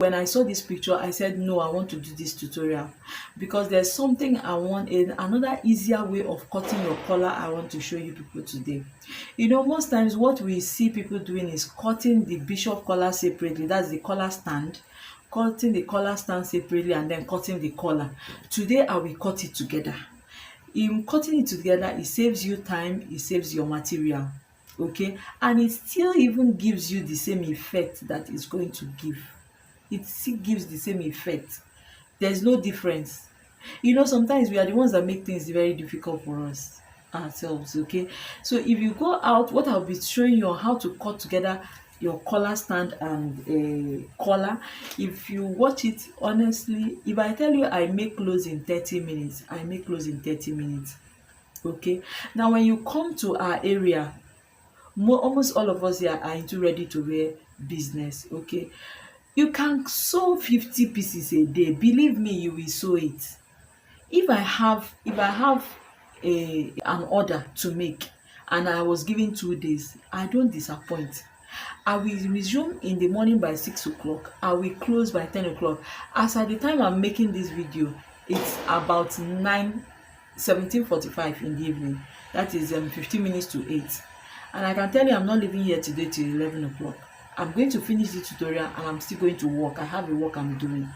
When I saw this picture, I said, no, I want to do this tutorial because there's something I want, in another easier way of cutting your collar I want to show you people today. Most times what we see people doing is cutting the bishop collar separately, that's the collar stand, cutting the collar stand separately and then cutting the collar. Today I will cut it together. In cutting it together, it saves you time, it saves your material, okay, and it still even gives you the same effect that it's going to give. It still gives the same effect. There's no difference. Sometimes we are the ones that make things very difficult for us ourselves, okay. So if you go out, what I'll be showing you on how to cut together your collar stand and a collar, if you watch it honestly, if I tell you I make clothes in 30 minutes, I make clothes in 30 minutes, okay. Now when you come to our area, almost all of us here are into ready to wear business, okay. You can sew 50 pieces a day. Believe me, you will sew it. If I have an order to make and I was given 2 days, I don't disappoint. I will resume in the morning by 6 o'clock. I will close by 10 o'clock. As at the time I'm making this video, it's about 17:45 in the evening. That is 15 minutes to 8. And I can tell you I'm not leaving here today till 11 o'clock. I'm going to finish the tutorial and I'm still going to work. I have a work I'm doing.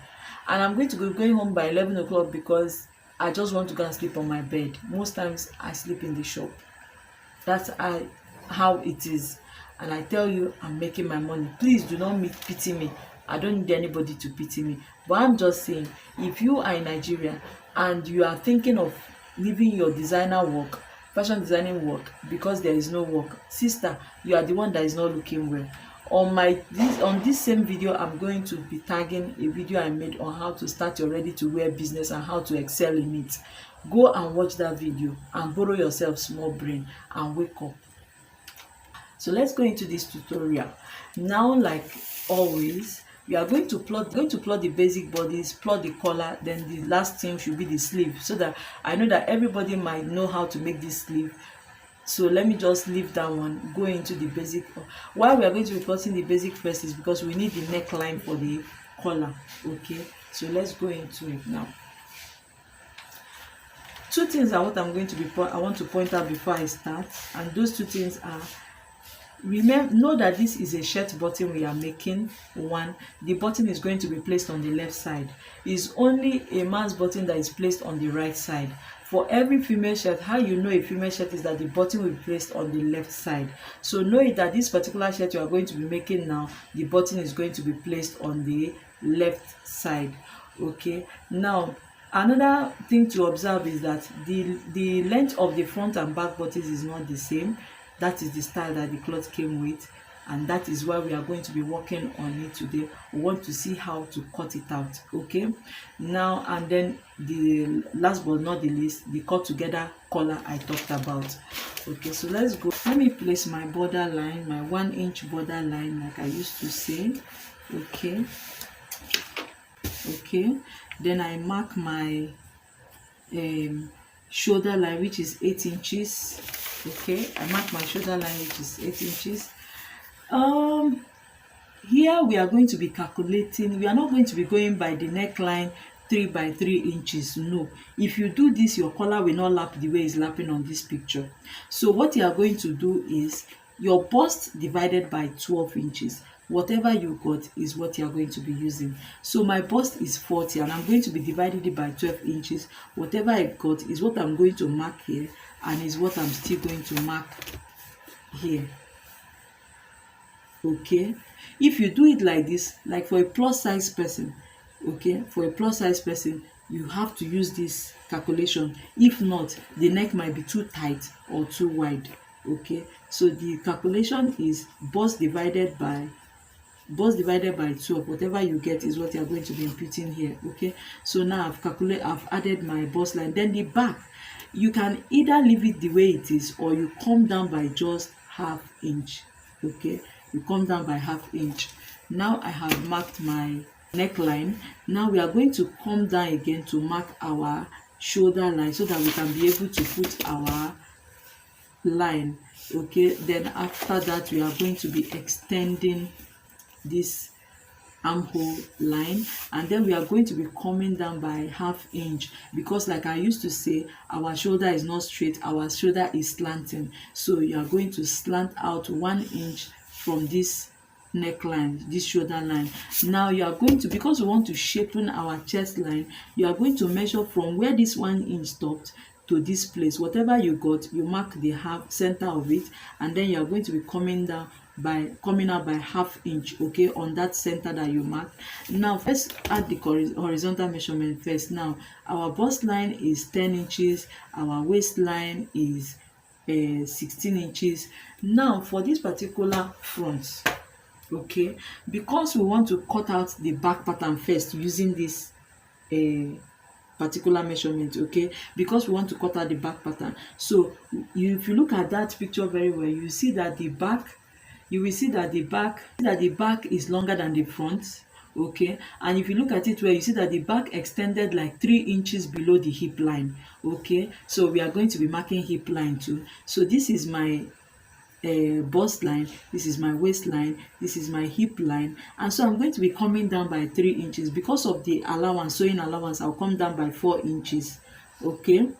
And I'm going to be going home by 11 o'clock because I just want to go and sleep on my bed. Most times I sleep in the shop. That's how it is. And I tell you, I'm making my money. Please do not pity me. I don't need anybody to pity me. But I'm just saying, if you are in Nigeria and you are thinking of leaving your designer work, fashion designing work, because there is no work, sister, you are the one that is not looking well. On this same video, I'm going to be tagging a video I made on how to start your ready to wear business and how to excel in it. Go and watch that video and borrow yourself small brain and wake up. So let's go into this tutorial. Now, like always, we are going to plot the basic bodice, plot the collar, then the last thing should be the sleeve, so that I know that everybody might know how to make this sleeve. So let me just leave that one, go into the basic. Why we are going to be plotting the basic first is because we need the neckline for the collar, okay. So let's go into it now. Two things are what I want to point out before I start, and those two things are, know that this is a shirt button we are making. One, the button is going to be placed on the left side. It's only a man's button that is placed on the right side. For every female shirt, how you know a female shirt is that the button will be placed on the left side. So know it that this particular shirt you are going to be making now, the button is going to be placed on the left side, okay. Now, another thing to observe is that the length of the front and back buttons is not the same. That is the style that the cloth came with, and that is why we are going to be working on it today. We want to see how to cut it out, okay. Now, and then the last but not the least, the cut together collar I talked about, okay. So let's go. Let me place my border line, my 1-inch border line, like I used to say, okay. Then I mark my shoulder line, which is 8 inches. Okay, I mark my shoulder line, which is 8 inches. Here we are going to be calculating. We are not going to be going by the neckline 3 by 3 inches. No, if you do this, your collar will not lap the way it's lapping on this picture. So what you are going to do is your bust divided by 12 inches. Whatever you got is what you are going to be using. So my bust is 40 and I'm going to be dividing it by 12 inches. Whatever I got is what I'm going to mark here, and is what I'm still going to mark here, okay. If you do it like this, like for a plus size person, okay, for a plus size person, you have to use this calculation. If not, the neck might be too tight or too wide, okay. So the calculation is bust divided by 12. Whatever you get is what you are going to be imputing here, okay. So now I've added my bust line. Then the back, you can either leave it the way it is or you come down by just ½ inch, okay. You come down by ½ inch. Now I have marked my neckline. Now we are going to come down again to mark our shoulder line so that we can be able to put our line, okay. Then after that, we are going to be extending this armhole line, and then we are going to be coming down by 1/2 inch, because like I used to say, our shoulder is not straight, our shoulder is slanting. So you are going to slant out 1 inch from this neckline, this shoulder line. Now you are going to, because we want to shapen our chest line, you are going to measure from where this 1 inch stopped to this place. Whatever you got, you mark the half center of it, and then you are going to be coming out by 1/2 inch, okay, on that center that you marked. Now let's add the horizontal measurement first. Now our bust line is 10 inches, our waistline is 16 inches. Now for this particular front, okay, because we want to cut out the back pattern first using this particular measurement, okay, because we want to cut out the back pattern. So if you look at that picture very well, you see that the back, you will see that the back is longer than the front, okay. And if you look at it well, you see that the back extended like 3 inches below the hip line, okay. So we are going to be marking hip line too. So this is my bust line, this is my waistline, this is my hip line, and so I'm going to be coming down by 3 inches. Because of the allowance, sewing allowance, I'll come down by 4 inches, okay.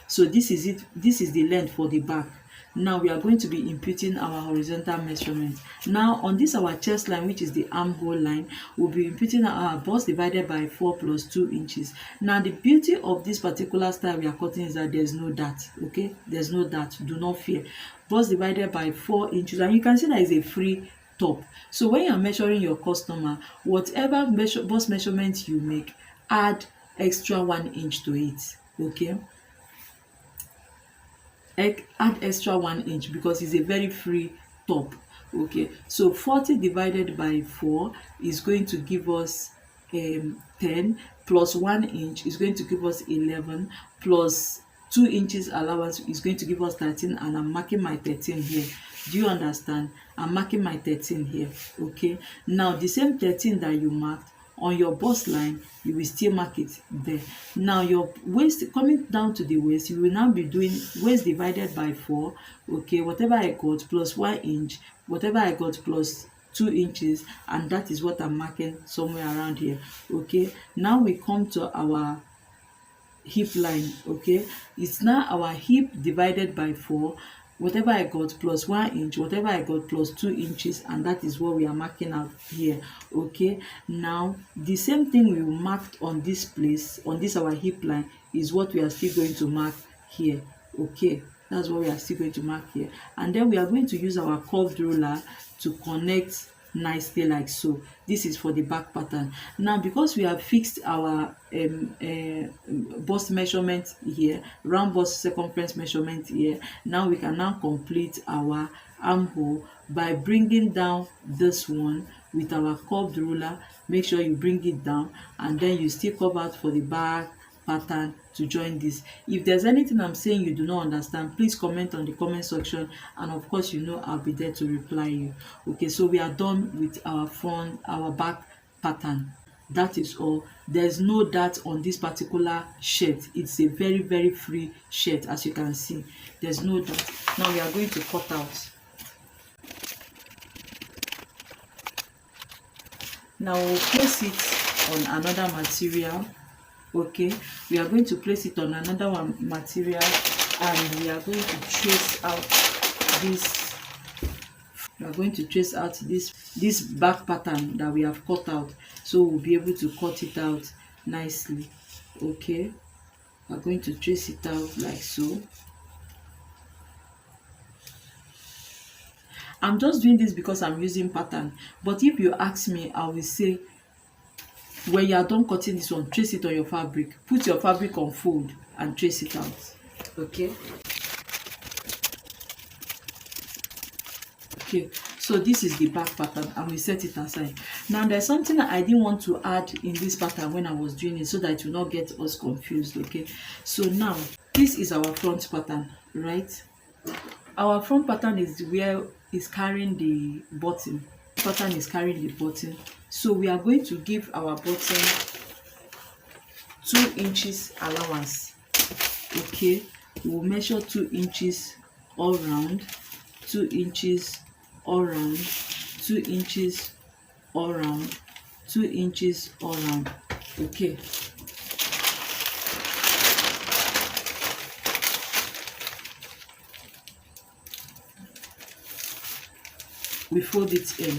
So this is it, this is the length for the back. Now we are going to be imputing our horizontal measurement. Now on this our chest line, which is the armhole line, we'll be imputing our bust divided by 4 plus 2 inches. Now the beauty of this particular style we are cutting is that there's no dart, okay, there's no dart, do not fear. Bust divided by 4 inches, and you can see that is a free top. So when you are measuring your customer, whatever bust measurement you make, add extra 1 inch to it, okay. Add extra 1 inch because it's a very free top, okay. So 40 divided by 4 is going to give us 10, plus 1 inch is going to give us 11, plus 2 inches allowance is going to give us 13, and I'm marking my 13 here. Do you understand? I'm marking my 13 here, okay. Now the same 13 that you marked on your bust line, you will still mark it there. Now your waist, coming down to the waist, you will now be doing waist divided by 4, okay, whatever I got plus 1 inch, whatever I got plus 2 inches, and that is what I'm marking somewhere around here, okay. Now we come to our hip line, okay. It's now our hip divided by 4, whatever I got plus 1 inch, whatever I got plus 2 inches, and that is what we are marking out here, okay. Now the same thing we marked on this place, on this our hip line, is what we are still going to mark here, okay. That's what we are still going to mark here, and then we are going to use our curved ruler to connect nicely like so. This is for the back pattern. Now because we have fixed our bust measurement here, round bust circumference measurement here, now we can now complete our armhole by bringing down this one with our curved ruler. Make sure you bring it down, and then you still curve out for the back pattern to join this. If there's anything I'm saying you do not understand, please comment on the comment section, and of course you know I'll be there to reply you, okay. So we are done with our back pattern. That is all. There's no dart on this particular shirt. It's a very, very free shirt, as you can see. There's no dart. Now we are going to cut out. Now we'll place it on another material, okay. We are going to place it on another material, and we are going to trace out this. We are going to trace out this back pattern that we have cut out, so we'll be able to cut it out nicely, okay. We are going to trace it out like so. I'm just doing this because I'm using pattern, but if you ask me, I will say when you are done cutting this one, trace it on your fabric, put your fabric on fold and trace it out, okay. Okay, so this is the back pattern, and we set it aside. Now there's something that I didn't want to add in this pattern when I was doing it, so that it will not get us confused, okay. So now this is our front pattern, right? Our front pattern is where is carrying the button. Pattern is carrying the button, so we are going to give our button 2 inches allowance, okay. We will measure 2 inches all round, 2 inches all round, 2 inches all round, 2 inches all round. Okay, we fold it in.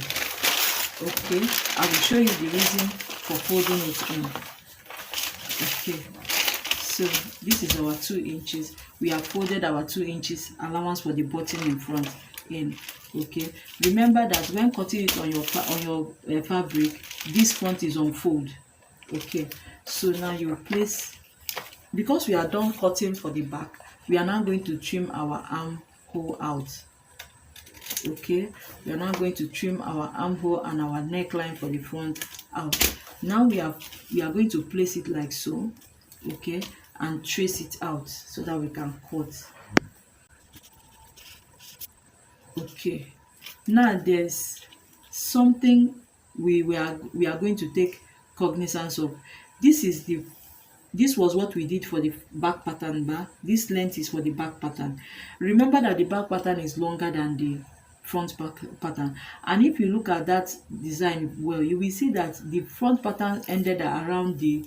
Okay, I will show you the reason for folding it in. Okay, so this is our 2 inches. We have folded our 2 inches allowance for the button in front in. Okay, remember that when cutting it on your fabric, this front is on fold. Okay, so now you place, because we are done cutting for the back, we are now going to trim our armhole out. Okay, we are now going to trim our armhole and our neckline for the front out. Now we are going to place it like so. Okay, and trace it out so that we can cut. Okay, now there's something we are going to take cognizance of. This was what we did for the back pattern bar. This length is for the back pattern. Remember that the back pattern is longer than the front back pattern, and if you look at that design well, you will see that the front pattern ended around the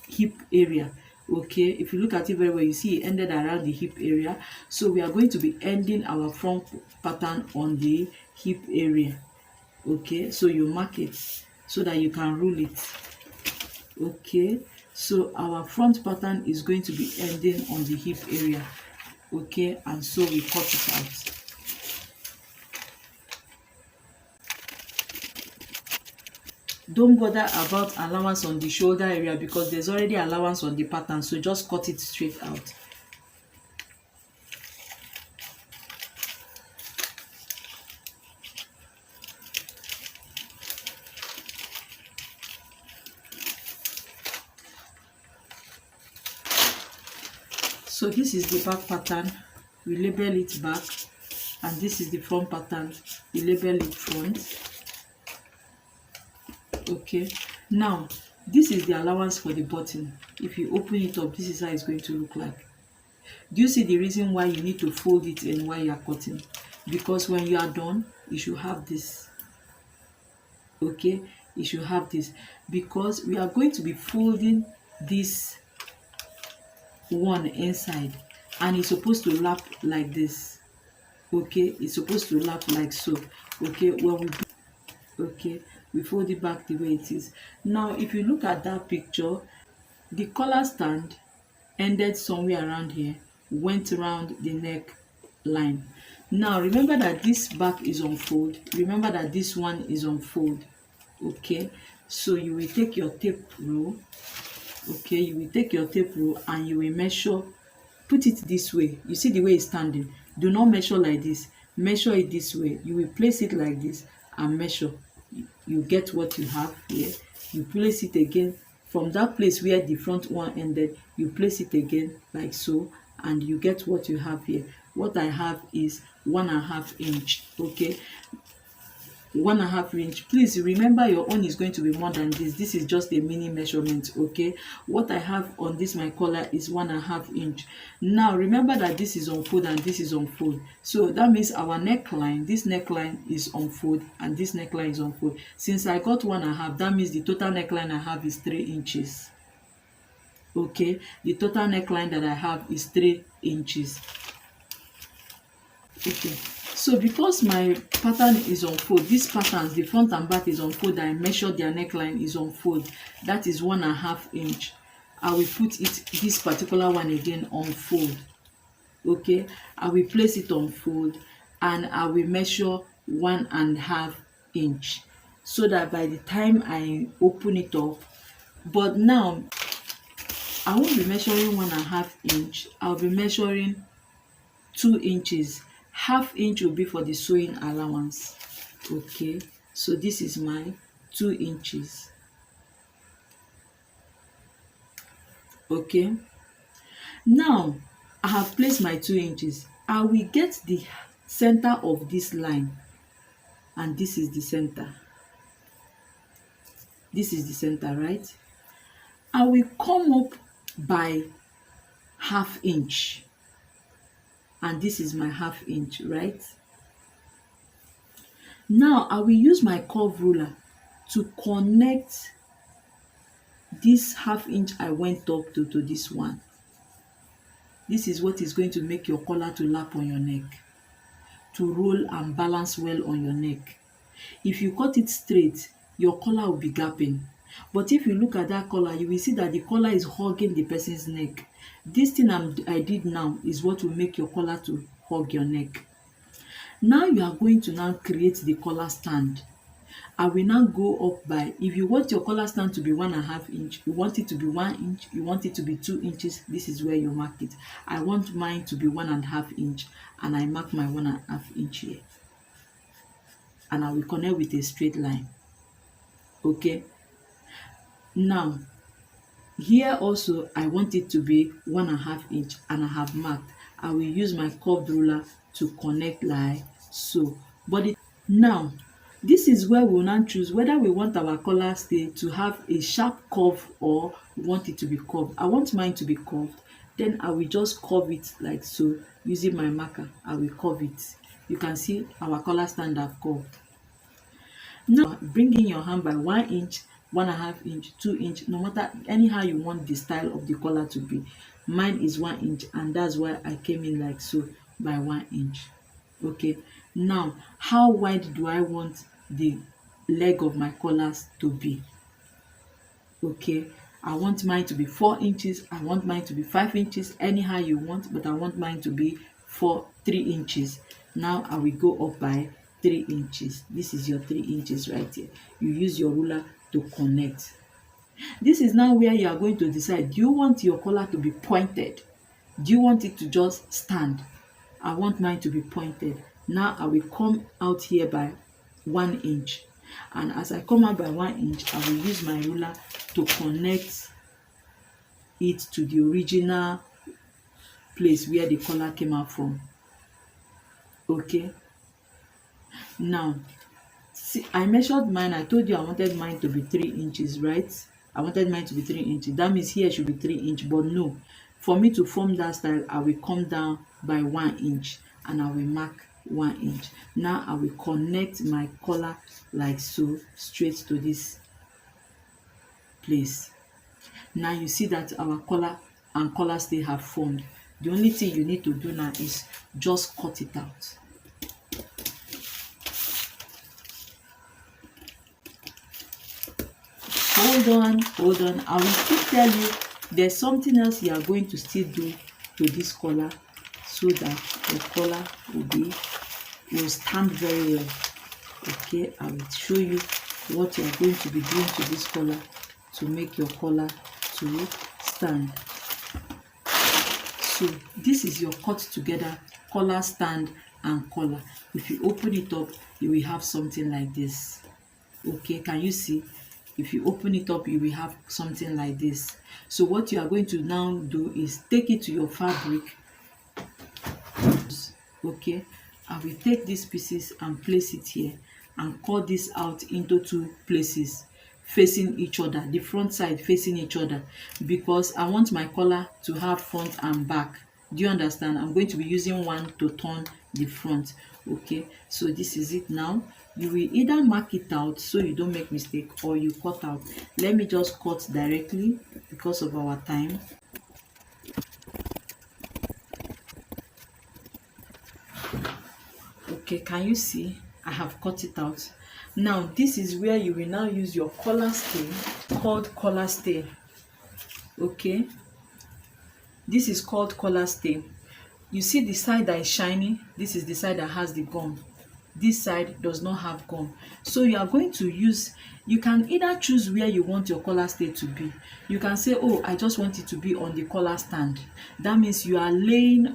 hip area. Okay, if you look at it very well, you see it ended around the hip area. So we are going to be ending our front pattern on the hip area. Okay, so you mark it so that you can rule it. Okay, so our front pattern is going to be ending on the hip area. Okay, and so we cut it out. Don't bother about allowance on the shoulder area because there's already allowance on the pattern, so just cut it straight out. So this is the back pattern, we label it back, and this is the front pattern, we label it front. Okay, now this is the allowance for the button. If you open it up, this is how it's going to look like. Do you see the reason why you need to fold it in while you are cutting? Because when you are done, you should have this. Okay, you should have this because we are going to be folding this one inside, and it's supposed to lap like this. Okay, it's supposed to lap like so. Okay, okay, we fold it back the way it is. Now if you look at that picture, the collar stand ended somewhere around here, went around the neck line. Now remember that this back is on fold, remember that this one is on fold. Okay, so you will take your tape rule. Okay, you will take your tape rule and you will measure, put it this way. You see the way it's standing, do not measure like this, measure it this way. You will place it like this and measure. You get what you have here, you place it again from that place where the front one ended, you place it again like so, and you get what you have here. What I have is 1.5 inch. Okay, 1.5 inch. Please remember your own is going to be more than this. This is just a mini measurement. Okay, what I have on this my collar is 1.5 inch. Now remember that this is on fold and this is on fold, so that means our neckline, this neckline is on fold and this neckline is on fold. Since I got 1.5, that means the total neckline I have is 3 inches. Okay, the total neckline that I have is 3 inches. Okay, so because my pattern is on fold, these patterns, the front and back is on fold, I measured their neckline is on fold, that is 1.5 inch. I will put it, this particular one again, on fold. Okay, I will place it on fold and I will measure 1.5 inch so that by the time I open it up, but now I won't be measuring 1.5 inch, I'll be measuring 2 inches. 1/2 inch will be for the sewing allowance. Okay, so this is my 2 inches. Okay, now I have placed my 2 inches. I will get the center of this line, and this is the center. This is the center, right? I will come up by 1/2 inch, and this is my 1/2 inch, right? Now I will use my curve ruler to connect this 1/2 inch I went up to this one. This is what is going to make your collar to lap on your neck, to roll and balance well on your neck. If you cut it straight, your collar will be gapping. But if you look at that collar, you will see that the collar is hugging the person's neck. This thing I did now is what will make your collar to hug your neck. Now you are going to now create the collar stand. I will now go up by, if you want your collar stand to be 1.5 inch, you want it to be 1 inch, you want it to be 2 inches, this is where you mark it. I want mine to be 1.5 inch, and I mark my 1.5 inch here. And I will connect with a straight line. Okay. Now, here also, I want it to be 1.5 inch, and I have marked. I will use my curved ruler to connect like so. Now, this is where we will now choose whether we want our collar stay to have a sharp curve or we want it to be curved. I want mine to be curved. Then I will just curve it like so. Using my marker, I will curve it. You can see our collar stand have curved. Now, bring in your hand by 1 inch, 1.5 inch, 2 inch, no matter anyhow you want the style of the collar to be. Mine is 1 inch, and that's why I came in like so by 1 inch. Okay. Now, how wide do I want the leg of my collars to be? Okay. I want mine to be 4 inches. I want mine to be 5 inches. Anyhow you want, but I want mine to be 3 inches. Now I will go up by 3 inches. This is your 3 inches right here. You use your ruler to connect. This is now where you are going to decide, do you want your collar to be pointed? Do you want it to just stand? I want mine to be pointed. Now I will come out here by 1 inch. And as I come out by 1 inch, I will use my ruler to connect it to the original place where the collar came out from. Okay. Now, see, I measured mine. I told you I wanted mine to be 3 inches, right? I wanted mine to be 3 inches. That means here should be 3 inch, but no. For me to form that style, I will come down by 1 inch and I will mark 1 inch. Now I will connect my collar like so, straight to this place. Now you see that our collar and collar stay have formed. The only thing you need to do now is just cut it out. Hold on. I will still tell you there's something else you are going to still do to this collar so that the collar will stand very well. Okay, I will show you what you are going to be doing to this collar to make your collar to stand. So this is your cut together collar stand and collar. If you open it up, you will have something like this. Okay, can you see? If you open it up, you will have something like this. So what you are going to now do is take it to your fabric. Okay, I will take these pieces and place it here and cut this out into 2 places facing each other, the front side facing each other, because I want my collar to have front and back. Do you understand? I'm going to be using one to turn the front. Okay, so this is it now. You will either mark it out so you don't make mistake, or you cut out. Let me just cut directly because of our time. Okay, can you see? I have cut it out. Now this is where you will now use your collar stay called collar stay. Okay, this is called collar stay. You see the side that is shiny? This is the side that has the gum. This side does not have gum. So you are going to use, you can either choose where you want your collar stay to be. You can say, oh, I just want it to be on the collar stand. That means you are laying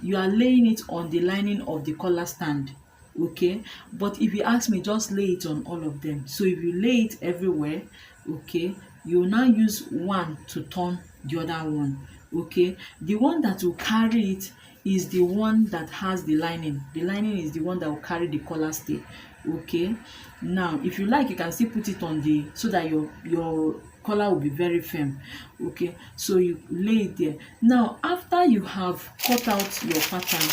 it on the lining of the collar stand. Okay, but if you ask me, just lay it on all of them. So if you lay it everywhere, okay, you will now use one to turn the other one. Okay, the one that will carry it is the one that has the lining. The lining is the one that will carry the collar stay. Okay, now if you like, you can still put it on the, so that your collar will be very firm. Okay, so you lay it there. Now after you have cut out your pattern,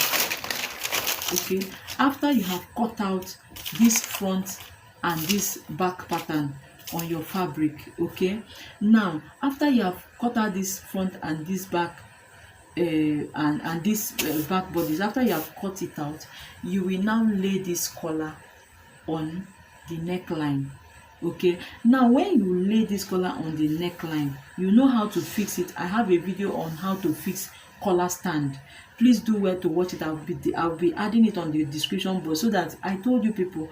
okay, after you have cut out this front and this back pattern on your fabric, okay, now after you have cut out this front and this back and this back bodice, after you have cut it out, you will now lay this collar on the neckline. Okay, now when you lay this collar on the neckline, you know how to fix it. I have a video on how to fix collar stand. Please do well to watch it. I'll be adding it on the description box, so that I told you people,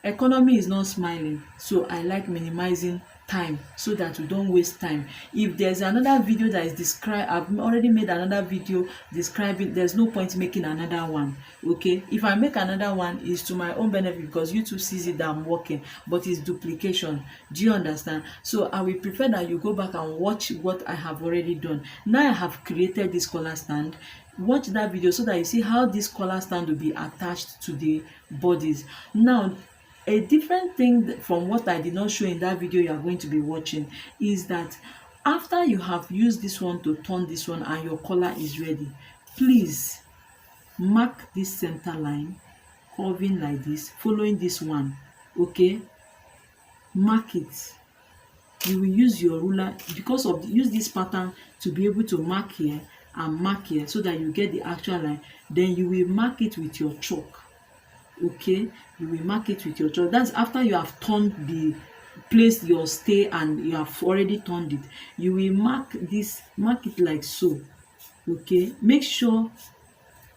economy is not smiling, so I like minimizing time so that we don't waste time. If there's another video that is described, I've already made another video describing, there's no point making another one. Okay, if I make another one, is to my own benefit because YouTube sees it that I'm working, but it's duplication. Do you understand? So I will prefer that you go back and watch what I have already done. Now I have created this collar stand. Watch that video so that you see how this collar stand will be attached to the bodies. Now, a different thing from what I did not show in that video you are going to be watching is that after you have used this one to turn this one and your collar is ready, please mark this center line, curving like this, following this one. Okay, mark it. You will use your ruler because of use this pattern to be able to mark here and mark here so that you get the actual line. Then you will mark it with your chalk. Okay, you will mark it with your chalk. That's after you have turned placed your stay and you have already turned it. You will mark this, mark it like so. Okay, make sure,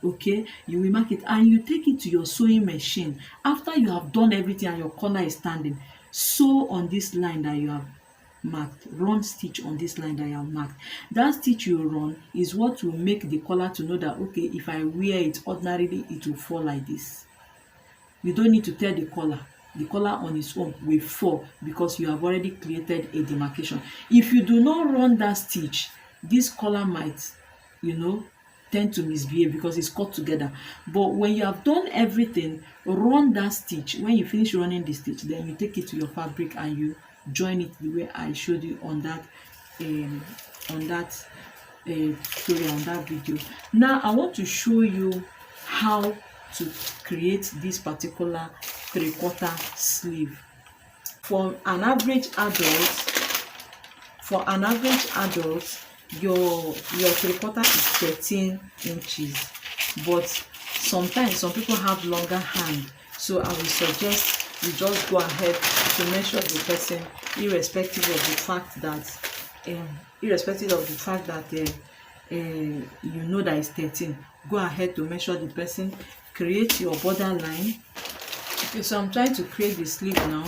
okay, you will mark it and you take it to your sewing machine. After you have done everything and your collar is standing, sew on this line that you have marked. Run stitch on this line that you have marked. That stitch you run is what will make the collar to know that, okay, if I wear it ordinarily, it will fall like this. You don't need to tear the collar. The collar on its own will fall because you have already created a demarcation. If you do not run that stitch, this collar might, tend to misbehave because it's cut together. But when you have done everything, run that stitch. When you finish running the stitch, then you take it to your fabric and you join it the way I showed you on that tutorial, on that video. Now I want to show you how to create this particular 3/4 sleeve. For an average adult, your 3/4 is 13 inches, but sometimes some people have longer hand, so I will suggest you just go ahead to measure the person, irrespective of the fact that you know that it's 13. Go ahead to measure the person. Create your border line. Okay, so I'm trying to create the sleeve now.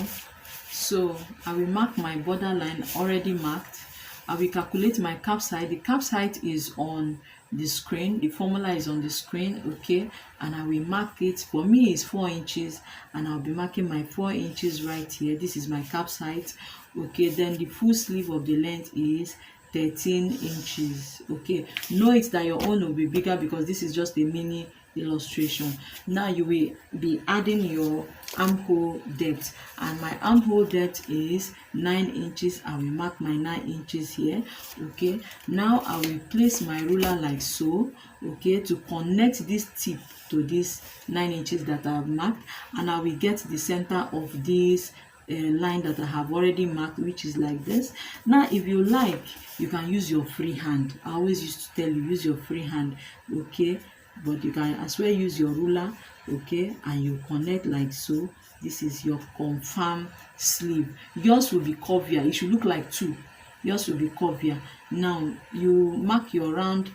So I will mark my border line already marked. I will calculate my cap's height. The cap's height is on the screen. The formula is on the screen. Okay, and I will mark it. For me, it's 4 inches, and I'll be marking my 4 inches right here. This is my cap's height. Okay, then the full sleeve of the length is 13 inches. Okay, note that your own will be bigger because this is just a mini illustration. Now you will be adding your armhole depth, and my armhole depth is 9 inches. I will mark my 9 inches here. Okay, now I will place my ruler like so, okay, to connect this tip to this 9 inches that I have marked, and I will get the center of this line that I have already marked, which is like this. Now if you like, you can use your free hand. I always used to tell you, use your free hand, okay, but you can as well use your ruler, okay, and you connect like so. This is your confirmed sleeve. Yours will be curvier. It should look like 2. Yours will be curvier. Now you mark your round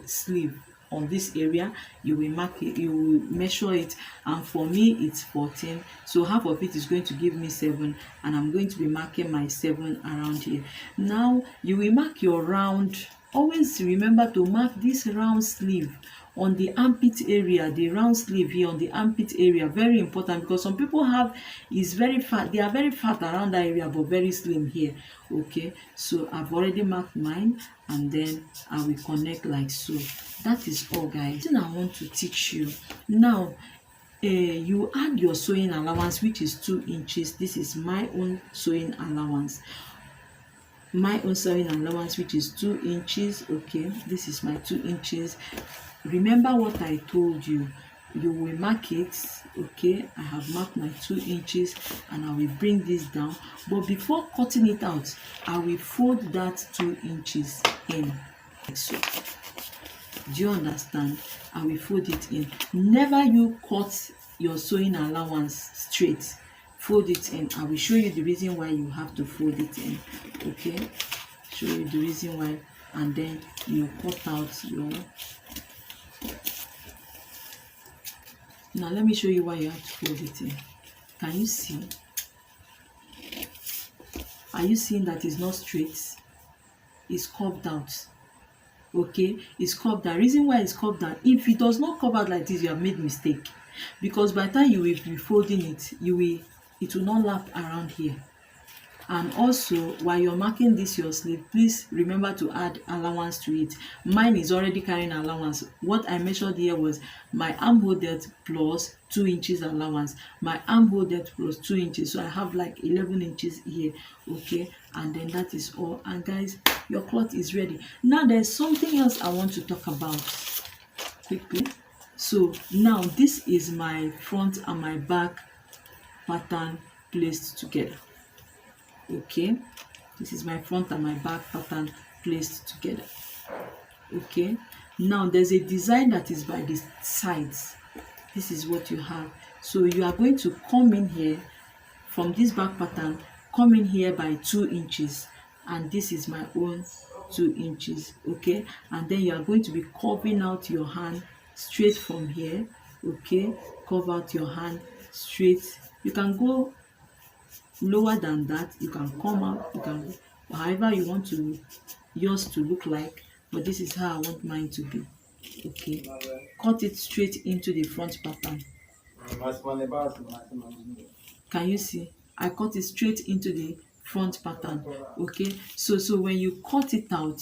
sleeve on this area. You will mark it, you will measure it, and for me it's 14, so half of it is going to give me 7, and I'm going to be marking my 7 around here. Now you will mark your round. Always remember to mark this round sleeve on the armpit area, the round sleeve here on the armpit area. Very important, because some people is very fat. They are very fat around that area but very slim here. Okay, so I've already marked mine, and then I will connect like so. That is all, guys. Then I want to teach you now. You add your sewing allowance, which is 2 inches. This is my own sewing allowance. Which is 2 inches. Okay, this is my 2 inches. remember what I told you. You will mark it. Okay, I have marked my 2 inches and I will bring this down, but before cutting it out, I will fold that 2 inches in like so. Do you understand? I will fold it in. Never you cut your sewing allowance straight, fold it in. I will show you the reason why you have to fold it in. Okay, show you the reason why, and then you cut out your. Now let me show you why you have to fold it in. Can you see? Are you seeing that it's not straight? It's curved out. Okay, it's curved out. Reason why it's curved out, if it does not curve out like this, you have made mistake, because by the time you will be folding it, it will not lap around here. And also, while you're marking this your sleeve, please remember to add allowance to it. Mine is already carrying allowance. What I measured here was my armhole depth plus 2 inches allowance, my armhole depth plus 2 inches, so I have like 11 inches here. Okay, and then that is all. And guys, your cloth is ready. Now there's something else I want to talk about quickly. So now this is my front and my back pattern placed together. Okay, this is my front and my back pattern placed together. Okay, now there's a design that is by the sides. This is what you have. So you are going to come in here from this back pattern, come in here by 2 inches, and this is my own 2 inches. Okay, and then you are going to be curving out your hand straight from here. Okay, curve out your hand straight. You can go lower than that, you can come out, you can go however you want to yours to look like, but this is how I want mine to be. Okay, cut it straight into the front pattern. Can you see? I cut it straight into the front pattern. Okay, so when you cut it out,